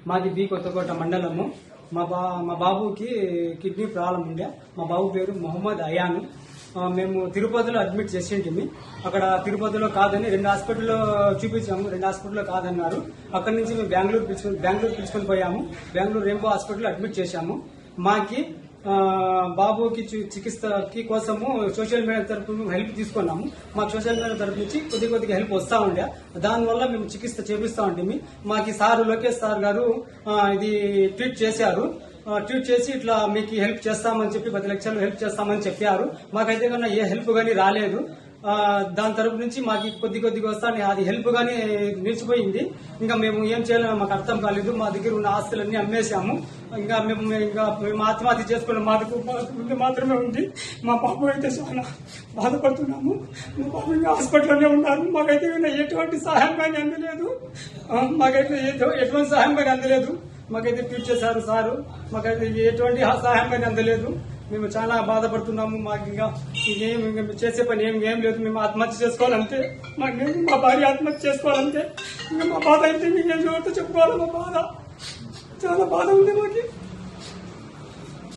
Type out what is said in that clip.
మాది బి కొత్తకోట మండలము. మా బాబుకి కిడ్నీ ప్రాబ్లం ఉండే. మా బాబు పేరు మొహమ్మద్ అయాను. మేము తిరుపతిలో అడ్మిట్ చేసింటిమి. అక్కడ తిరుపతిలో కాదని 2 హాస్పిటల్లో చూపించాము. 2 హాస్పిటల్లో కాదన్నారు. అక్కడి నుంచి మేము బెంగళూరు పిలుచుకొని పోయాము. బెంగళూరు రెయిన్బో హాస్పిటల్లో అడ్మిట్ చేశాము. మాకి బాబుకి చికిత్సకి కోసము సోషల్ మీడియా తరఫు హెల్ప్ తీసుకున్నాము. మాకు సోషల్ మీడియా తరఫు నుంచి కొద్దిగా హెల్ప్ వస్తూ ఉండే. దానివల్ల మేము చికిత్స చేపిస్తూ ఉంటాము. మాకు సారు లోకేష్ సార్ గారు ఇది ట్వీట్ చేశారు. ట్వీట్ చేసి ఇట్లా మీకు హెల్ప్ చేస్తామని చెప్పి 10 లక్షలు హెల్ప్ చేస్తామని చెప్పారు. మాకైతే కన్నా ఏ హెల్ప్ గానీ రాలేదు. దాని తరపు నుంచి మాకు కొద్దిగా వస్తాను. అది హెల్ప్ గానీ నిలిచిపోయింది. ఇంకా మేము ఏం చేయాలో మాకు అర్థం కాలేదు. మా దగ్గర ఉన్న ఆస్తులన్నీ అమ్మేశాము. ఇంకా మేము ఆత్మహత్య చేసుకున్న మాకు మాత్రమే ఉంది. మా బాబు అయితే చాలా బాధపడుతున్నాము. మా బాబు ఇంకా హాస్పిటల్లోనే ఉన్నారు. మాకైతే ఎటువంటి సహాయం కానీ అందలేదు. ఎటువంటి సహాయం కానీ అందలేదు. మాకైతే ట్వీట్ చేశారు సారు. మాకైతే ఎటువంటి సహాయం కానీ అందలేదు. మేము చాలా బాధపడుతున్నాము. మాకు ఇంకా చేసే పని ఏం లేదు. మేము ఆత్మహత్య చేసుకోవాలంటే మా భార్య ఆత్మహత్య చేసుకోవాలంటే ఇంకా మా బాధ అయితే మేము ఎవరితో చెప్పుకోవాలి. మా బాధ చాలా బాధ ఉంది మాకు.